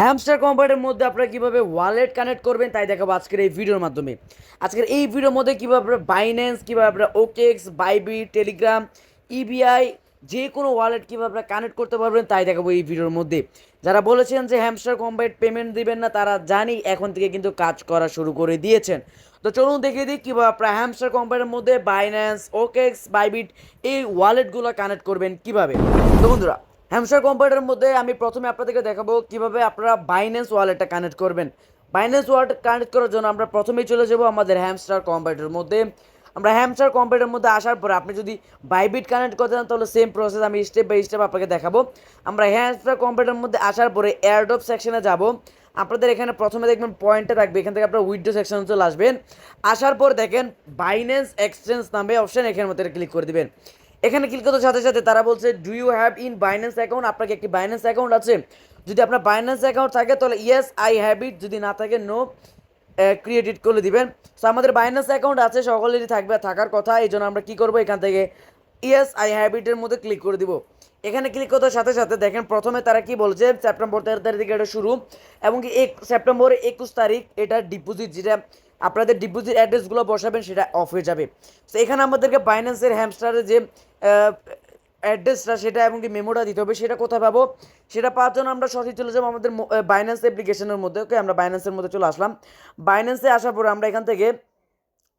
Hamster কম্পার্টের মধ্যে আপনারা কীভাবে ওয়ালেট কানেক্ট করবেন তাই দেখাবো আজকের এই ভিডিওর মাধ্যমে। আজকের এই ভিডিওর মধ্যে কীভাবে আপনারা বাইন্যান্স, কীভাবে আপনারা ওকেক্স, বাইবিট, টেলিগ্রাম, ইবিআই যে কোনো ওয়ালেট কীভাবে আপনারা কানেক্ট করতে পারবেন তাই দেখাবো এই ভিডিওর মধ্যে। যারা বলেছেন যে হ্যামস্টার কম্পার্ট পেমেন্ট দিবেন না, তারা জানি এখন থেকে কিন্তু কাজ করা শুরু করে দিয়েছেন। তো চলুন দেখিয়ে দিই কীভাবে আপনারা হ্যামস্টার কম্পার্টের মধ্যে বাইন্যান্স, ওকেক্স, বাইবিট এই ওয়ালেটগুলো কানেক্ট করবেন কীভাবে। তো বন্ধুরা, হ্যামস্টার কম্পার্টের মধ্যে আমি প্রথমে আপনাদেরকে দেখাবো কিভাবে আপনারা বাইন্যান্স ওয়ালেটটা কানেক্ট করবেন। বাইন্যান্স ওয়ালেট কানেক্ট করার জন্য আমরা প্রথমেই চলে যাব আমাদের হ্যামস্টার কম্পার্টের মধ্যে। আমরা হ্যামস্টার কম্পার্টের মধ্যে আসার পরে আপনি যদি বাইবিট কানেক্ট করতে চান তাহলে সেম প্রসেস আমি স্টেপ বাই স্টেপ আপনাকে দেখাবো। আমরা হ্যামস্টার কম্পার্টের মধ্যে আসার পরে এয়ারড্রপ সেকশনে যাব। আপনাদের এখানে প্রথমে দেখবেন পয়েন্টটা থাকবে, এখান থেকে আপনারা উইথড্র সেকশনে চলে আসবেন। আসার পর দেখেন বাইন্যান্স এক্সচেঞ্জ নামে অপশন, এখানের মধ্যে ক্লিক করে দিবেন। এখানে ক্লিক করার সাথে সাথে তারা বলছে do you have in Binance account, আপনাকে একটি বাইন্যান্স অ্যাকাউন্ট আছে? যদি আপনার বাইন্যান্স অ্যাকাউন্ট থাকে তাহলে ইয়েস আই হ্যাভ ইট, যদি না থাকে নো ক্রিয়েট করে দিবেন। সো আমাদের বাইন্যান্স অ্যাকাউন্ট আছে, সকলেরই থাকবে, থাকার কথা। এই জন্য আমরা কী করবো, এখান থেকে ইয়েস আই হ্যাভ ইটের মধ্যে ক্লিক করে দিব। এখানে ক্লিক করার সাথে সাথে দেখেন প্রথমে তারা কি বলছে, সেপ্টেম্বর 13 তারিখ থেকে এটা শুরু, এবং কি সেপ্টেম্বর 21 তারিখ এটা ডিপোজিট, যেটা আপনাদের ডিপোজিট অ্যাড্রেসগুলো বসাবেন সেটা অফ হয়ে যাবে। তো এখানে আমাদেরকে বাইন্যান্সের হ্যামস্টারের যে অ্যাড্রেসটা সেটা এবং কি মেমোটা দিতে হবে। সেটা কোথায় পাবো, সেটা পাওয়ার জন্য আমরা সঠিক চলে যাবো আমাদের বাইন্যান্স অ্যাপ্লিকেশনের মধ্যে। ওকে, আমরা বাইন্যান্সের মধ্যে চলে আসলাম। বাইন্যান্সে আসার পরে আমরা এখান থেকে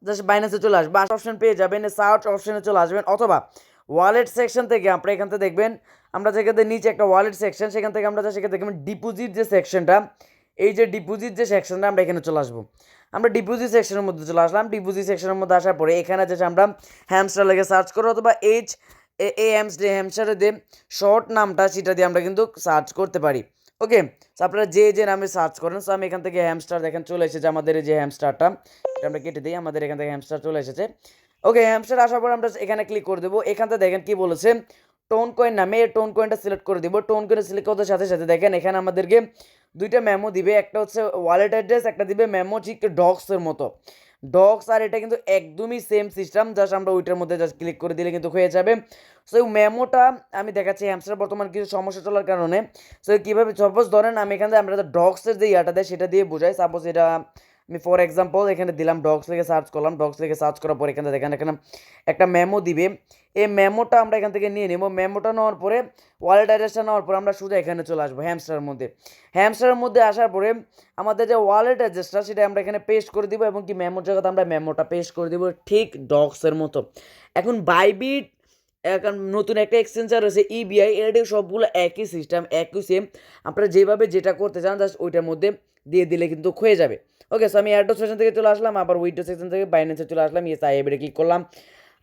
জাস্ট বাইন্যান্সে চলে আসবো, অপশন পেয়ে যাবেন, সার্চ অপশনে চলে আসবেন, অথবা ওয়ালেট সেকশন থেকে আপনারা এখান থেকে দেখবেন, আমরা যেখানে নিচে একটা ওয়ালেট সেকশন, সেখান থেকে আমরা সেখানে দেখবেন ডিপোজিট যে সেকশনটা, এই যে ডিপোজিট যে সেকশনটা, আমরা এখানে চলে আসবো। আমরা ডিপোজিট সেকশনের মধ্যে চলে আসলাম। ডিপোজিট সেকশনের মধ্যে আসার পরে এখানে যে আমরা হ্যামস্টার লেগে সার্চ করবো, অথবা হ্যামস্টারের যে শর্ট নামটা সেটা দিয়ে আমরা কিন্তু সার্চ করতে পারি। ওকে, সো আপনারা যে যে নামে সার্চ করেন। সো আমি এখান থেকে হ্যামস্টার দেখেন চলে এসেছে, আমাদের এই যে হ্যামস্টারটা এটা আমরা কেটে দিই, আমাদের এখান থেকে হ্যামস্টার চলে এসেছে। ওকে, হ্যামস্টার আসার পর আমরা এখানে ক্লিক করে দেবো। এখান থেকে দেখেন কি বলেছে, টোন কয়েন নামে, এই টোন কয়েনটা সিলেক্ট করে দিব। টোন কয়েন সিলেক্ট করার সাথে সাথে দেখেন এখানে আমাদেরকে দুইটা মেমো দিবে, একটা হচ্ছে ওয়ালেট অ্যাড্রেস, একটা দিবে মেমো, ঠিক ডক্সের মতো ডক্স। আর এটা কিন্তু একদমই সেম সিস্টেম, জাস্ট আমরা ওইটার মধ্যে জাস্ট ক্লিক করে দিলে কিন্তু হয়ে যাবে। সো এই মেমোটা আমি দেখাচ্ছি, হ্যামস্টার বর্তমান কিছু সমস্যা চলার কারণে। সো কীভাবে, সাপোজ ধরেন আমি এখান থেকে আমরা ডক্সের যে ইয়াটা দেয় সেটা দিয়ে বোঝাই। সাপোজ এটা আমি ফর এক্সাম্পল এখানে দিলাম, ডক্স লিখে সার্চ করলাম। ডক্স লিখে সার্চ করার পর এখানে দেখেন এখানে একটা মেমো দিবে। এই মেমোটা আমরা এখান থেকে নিয়ে নেব। মেমোটা নেওয়ার পরে ওয়ালেট অ্যাড্রেসটা নেওয়ার পরে আমরা শুধু এখানে চলে আসবো হ্যামস্টারের মধ্যে। হ্যামস্টারের মধ্যে আসার পরে আমাদের যে ওয়ালেট অ্যাড্রেসটা সেটা আমরা এখানে পেস্ট করে দিব, এবং কি মেমোর জায়গাতে আমরা মেমোটা পেস্ট করে দিব ঠিক ডক্সের মতো। এখন বাইবিট এখন নতুন একটা এক্সচেঞ্জার রয়েছে ইবিআই, এটা সবগুলো একই সিস্টেম, একই সেম। আপনারা যেভাবে যেটা করতে চান জাস্ট ওইটার মধ্যে দিয়ে দিলে কিন্তু হয়ে যাবে। ওকে, সো আমি অ্যাড্রেস সেকশন থেকে চলে আসলাম, আবার উইথড্র সেকশন থেকে বাইন্যান্সে চলে আসলাম, ইয়েস আই এবারে ক্লিক করলাম।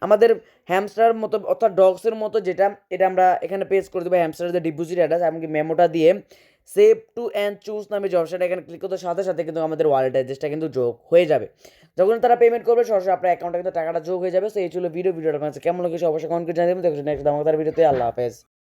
আমাদের হ্যামস্টার মতো অর্থাৎ ডগসের মতো যেটা, এটা আমরা এখানে পেস্ট করে দেবো হ্যামস্টারের যে ডিপোজিট অ্যাড্রেস, এমনকি মেমোটা দিয়ে সেভ টু অ্যান্ড চুজ নামে যে অপশনটা, এখানে ক্লিক করতে সাথে সাথে কিন্তু আমাদের ওয়ালেট অ্যাড্রেসটা কিন্তু যোগ হয়ে যাবে। যখন তারা পেমেন্ট করবে সরাসরি আপনার অ্যাকাউন্টে কিন্তু টাকাটা যোগ হয়ে যাবে। সো এই ছিল ভিডিওটা কেমন লেগেছে অবশ্যই কমেন্ট করে জানিয়ে দেবেন। দেখুন নেক্সট আমাদের ভিডিওতে, আল্লাহ হাফেজ।